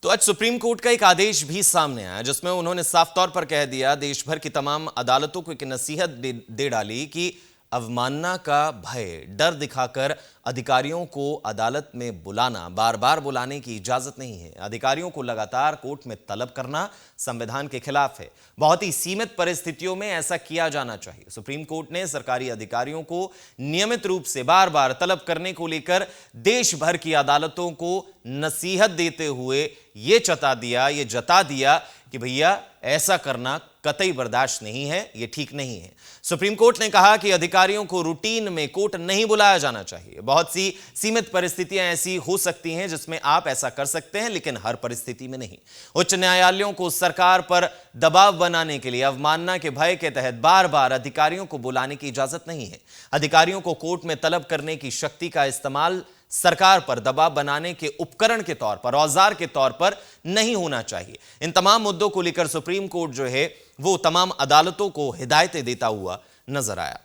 तो आज supreme court का एक आदेश भी सामने आया जिसमें उन्होंने साफ तौर पर कह दिया, देश भर की तमाम अदालतों को एक नसीहत दे डाली कि अवमानना का भय, डर दिखाकर अधिकारियों को अदालत में बुलाना, बार बार बुलाने की इजाजत नहीं है। अधिकारियों को लगातार कोर्ट में तलब करना संविधान के खिलाफ है। बहुत ही सीमित परिस्थितियों में ऐसा किया जाना चाहिए। सुप्रीम कोर्ट ने सरकारी अधिकारियों को नियमित रूप से बार बार तलब करने को लेकर देश भर की अदालतों को नसीहत देते हुए ये जता दिया कि भैया ऐसा करना कतई बर्दाश्त नहीं है, यह ठीक नहीं है। सुप्रीम कोर्ट ने कहा कि अधिकारियों को रूटीन में कोर्ट नहीं बुलाया जाना चाहिए। बहुत सी सीमित परिस्थितियां ऐसी हो सकती हैं जिसमें आप ऐसा कर सकते हैं, लेकिन हर परिस्थिति में नहीं। उच्च न्यायालयों को सरकार पर दबाव बनाने के लिए अवमानना के भय के तहत बार बार अधिकारियों को बुलाने की इजाजत नहीं है। अधिकारियों को कोर्ट में तलब करने की शक्ति का इस्तेमाल सरकार पर दबाव बनाने के उपकरण के तौर पर, औजार के तौर पर नहीं होना चाहिए। इन तमाम मुद्दों को लेकर सुप्रीम कोर्ट जो है वो तमाम अदालतों को हिदायतें देता हुआ नजर आया।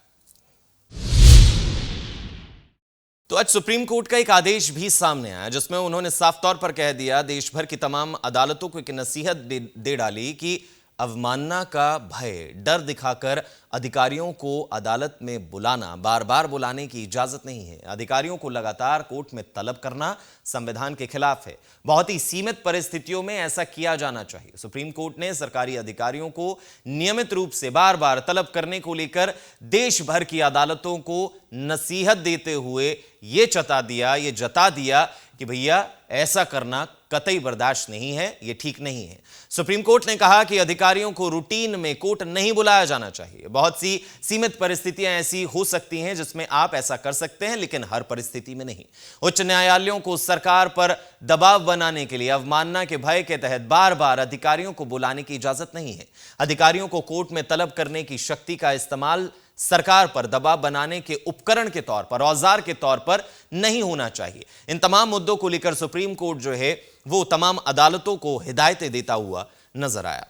तो आज सुप्रीम कोर्ट का एक आदेश भी सामने आया जिसमें उन्होंने साफ तौर पर कह दिया, देश भर की तमाम अदालतों को एक नसीहत दे डाली कि अवमानना का भय, डर दिखाकर अधिकारियों को अदालत में बुलाना, बार बार बुलाने की इजाजत नहीं है। अधिकारियों को लगातार कोर्ट में तलब करना संविधान के खिलाफ है। बहुत ही सीमित परिस्थितियों में ऐसा किया जाना चाहिए। सुप्रीम कोर्ट ने सरकारी अधिकारियों को नियमित रूप से बार बार तलब करने को लेकर देश भर की अदालतों को नसीहत देते हुए ये जता दिया कि भैया ऐसा करना कतई बर्दाश्त नहीं है, यह ठीक नहीं है। सुप्रीम कोर्ट ने कहा कि अधिकारियों को रूटीन में कोर्ट नहीं बुलाया जाना चाहिए। बहुत सी सीमित परिस्थितियां ऐसी हो सकती हैं जिसमें आप ऐसा कर सकते हैं, लेकिन हर परिस्थिति में नहीं। उच्च न्यायालयों को सरकार पर दबाव बनाने के लिए अवमानना के भय के तहत बार बार अधिकारियों को बुलाने की इजाजत नहीं है। अधिकारियों को कोर्ट में तलब करने की शक्ति का इस्तेमाल सरकार पर दबाव बनाने के उपकरण के तौर पर, औजार के तौर पर नहीं होना चाहिए। इन तमाम मुद्दों को लेकर सुप्रीम कोर्ट जो है वो तमाम अदालतों को हिदायतें देता हुआ नजर आया।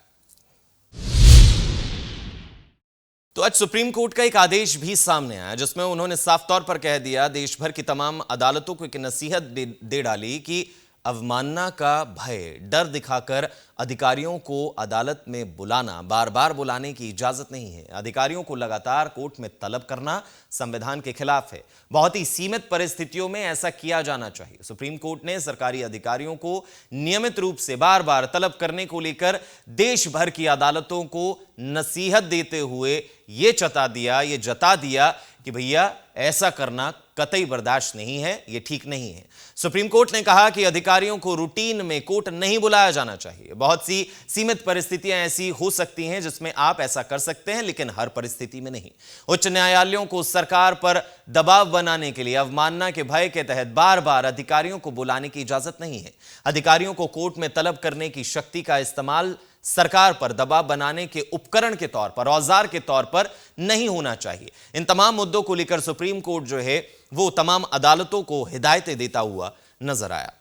तो आज सुप्रीम कोर्ट का एक आदेश भी सामने आया जिसमें उन्होंने साफ तौर पर कह दिया, देश भर की तमाम अदालतों को एक नसीहत दे डाली कि अवमानना का भय, डर दिखाकर अधिकारियों को अदालत में बुलाना, बार बार बुलाने की इजाजत नहीं है। अधिकारियों को लगातार कोर्ट में तलब करना संविधान के खिलाफ है। बहुत ही सीमित परिस्थितियों में ऐसा किया जाना चाहिए। सुप्रीम कोर्ट ने सरकारी अधिकारियों को नियमित रूप से बार बार तलब करने को लेकर देश भर की अदालतों को नसीहत देते हुए ये जता दिया कि भैया ऐसा करना कतई बर्दाश्त नहीं है, यह ठीक नहीं है। सुप्रीम कोर्ट ने कहा कि अधिकारियों को रूटीन में कोर्ट नहीं बुलाया जाना चाहिए। बहुत सी सीमित परिस्थितियां ऐसी हो सकती हैं जिसमें आप ऐसा कर सकते हैं, लेकिन हर परिस्थिति में नहीं। उच्च न्यायालयों को सरकार पर दबाव बनाने के लिए अवमानना के भय के तहत बार बार अधिकारियों को बुलाने की इजाजत नहीं है। अधिकारियों को कोर्ट में तलब करने की शक्ति का इस्तेमाल सरकार पर दबाव बनाने के उपकरण के तौर पर, औजार के तौर पर नहीं होना चाहिए। इन तमाम मुद्दों को लेकर सुप्रीम कोर्ट जो है वो तमाम अदालतों को हिदायतें देता हुआ नजर आया।